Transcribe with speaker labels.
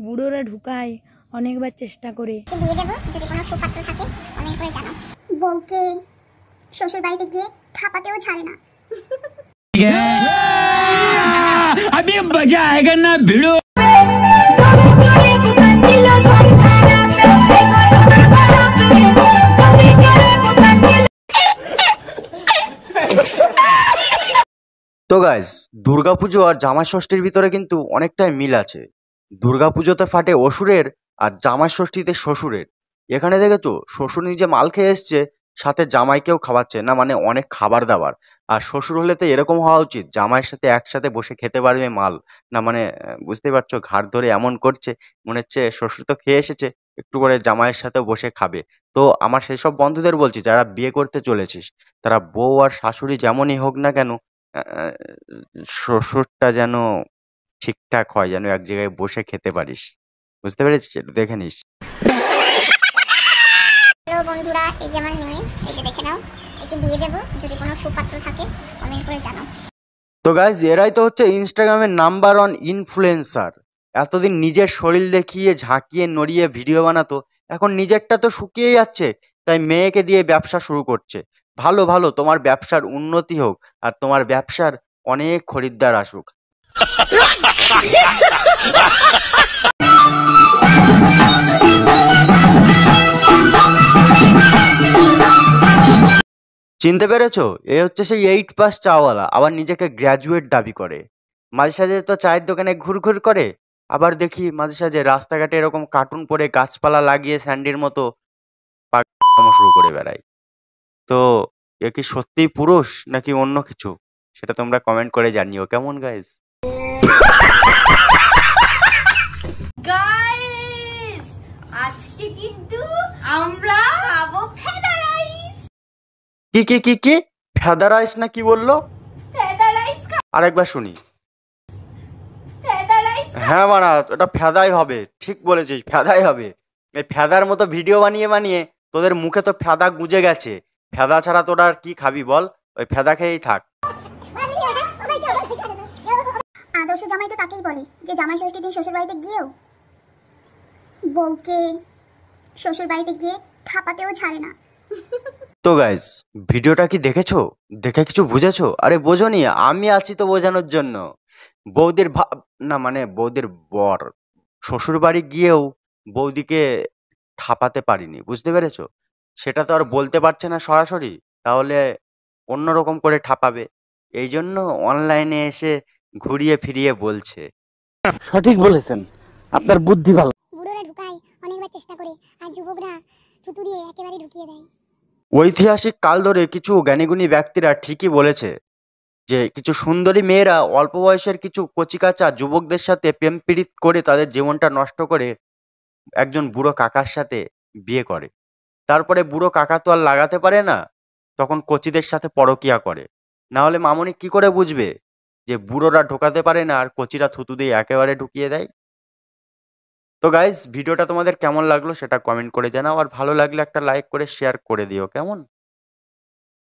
Speaker 1: বুড়োরা ঢুকায় অনেকবার চেষ্টা করে।
Speaker 2: বিয়ে দেবো যদি কোনো সুপাত্র থাকে অনেক করে জানো। বউকে শ্বশুর বাড়িতে গিয়ে ঠাপাতেও ছাড়ে না।
Speaker 3: अभी मजा आएगा ना भिड़ो।
Speaker 4: তো গাইস, দুর্গাপুজো আর জামাই ষষ্ঠীর ভিতরে কিন্তু অনেকটাই মিল আছে। দুর্গাপুজোতে ফাটে অসুরের আর জামাই ষষ্ঠীতে শ্বশুরের। এখানে দেখেছো শ্বশুর নিজে মাল খেয়ে এসছে, সাথে জামাইকেও খাওয়াচ্ছে, না মানে অনেক খাবার দাবার। আর শ্বশুর হলে তো এরকম হওয়া উচিত, জামাইয়ের সাথে একসাথে বসে খেতে পারবে মাল, না মানে বুঝতেই পারছো, ঘাড় ধরে এমন করছে মনে হচ্ছে শ্বশুর তো খেয়ে এসেছে, একটু করে জামাইয়ের সাথেও বসে খাবে। তো আমার সেই সব বন্ধুদের বলছি যারা বিয়ে করতে চলেছিস, তারা বউ আর শাশুড়ি যেমনই হোক না কেন, আহ, শ্বশুরটা যেন ঠিকঠাক হয়, যেন এক জায়গায় বসে খেতে পারিস। বুঝতে পেরেছিস? এটা দেখে নিস।
Speaker 2: হ্যালো বন্ধুরা, এই যে আমার মেয়ে, এই যে দেখে নাও। একে বিয়ে দেবো যদি কোনো সুপাত্র থাকে অনেক করে জানো।
Speaker 4: তো গাইজ, এরাই তো হচ্ছে ইনস্টাগ্রামের নাম্বার ওয়ান ইনফ্লুয়েন্সার। এতদিন নিজের শরীর দেখিয়ে ঝাঁকিয়ে নড়িয়ে ভিডিও বানাতো, এখন নিজেরটা তো শুকিয়ে যাচ্ছে, তাই মেয়েকে দিয়ে ব্যবসা শুরু করছে। ভালো ভালো, তোমার ব্যবসার উন্নতি হোক আর তোমার ব্যবসার অনেক খরিদ্দার আসুক। চিনতে পেরেছো? এ হচ্ছে সেই 8 পাস চাওয়ালা, আবার নিজেকে গ্র্যাজুয়েট দাবি করে। মাঝে সাঝে তো চায়ের দোকানে ঘুরঘুর করে, আবার দেখি মাঝে সাঝে রাস্তাঘাটে এরকম কার্টুন পরে গাছপালা লাগিয়ে স্যান্ডির মতো পাগলামো শুরু করে বেড়ায়। তো এ কি সত্যিই পুরুষ নাকি অন্য কিছু, সেটা তোমরা কমেন্ট করে জানিও কেমন গাইস।
Speaker 5: গাইস, আজকে কিন্তু আমরা খাবো ফেদা রাইস।
Speaker 4: কি কি কি কি ফেদা রাইস না কি বললো?
Speaker 5: ফেদা রাইস,
Speaker 4: আরেকবার শুনি।
Speaker 5: ফেদা রাইস।
Speaker 4: হ্যাঁ মানা, ওটা ফেদাই হবে, ঠিক বলেছিস, ফেদাই হবে। এই ফেদার মতো ভিডিও বানিয়ে বানিয়ে তোদের মুখে তো ফেদা গুঁজে গেছে। ফেদা ছাড়া তোরা আর কি খাবি বল? ওই ফেদা খেয়েই থাক।
Speaker 2: আদর্শ জামাই তো তাকেই বলে যে জামাই ষষ্ঠীর দিন শ্বশুর বাড়িতে গিয়েও বউকে শ্বশুর বাড়িতে গিয়ে ঠাপাতেও ছাড়ে না।
Speaker 4: তো গাইজ, ভিডিওটা কি দেখেছো? দেখে কিছু বুঝেছো? আরে বোঝোনি, আমি আছি তো বোঝানোর জন্য। বৌদির না মানে বৌদির বর শ্বশুর বাড়ি গিয়েও বৌদিকে ঠাপাতে পারিনি, বুঝতে পেরেছো? সেটা তো আর বলতে পারছে না সরাসরি, তাহলে অন্যরকম করে ঠাপাবে, এই জন্য অনলাইনে এসে ঘুরিয়ে ফিরিয়ে বলছে।
Speaker 3: সঠিক বলেছেন, আপনার বুদ্ধি ভালো।
Speaker 2: বুড়োরা ঢুকায় অনেকবার চেষ্টা করে, আর যুবকরা থুতু দিয়ে একেবারে ঢুকিয়ে দেয়।
Speaker 4: ঐতিহাসিক কাল ধরে কিছু জ্ঞানীগুণী ব্যক্তিরা ঠিকই বলেছে যে কিছু সুন্দরী মেয়েরা অল্প বয়সের কিছু কচিকাঁচা যুবকদের সাথে প্রেম পীড়িত করে তাদের জীবনটা নষ্ট করে একজন বুড়ো কাকার সাথে বিয়ে করে। তারপরে বুড়ো কাকা তো আর লাগাতে পারে না, তখন কচিদের সাথে পরকিয়া করে। না হলে মামনি কি করে বুঝবে যে বুড়োরা ঢোকাতে পারে না আর কচিরা থুতু দিয়ে একেবারে ঢুকিয়ে দেয়? তো গাইজ, ভিডিওটা তোমাদের কেমন লাগলো সেটা কমেন্ট করে জানাও, আর ভালো লাগলে একটা লাইক করে শেয়ার করে দিও কেমন।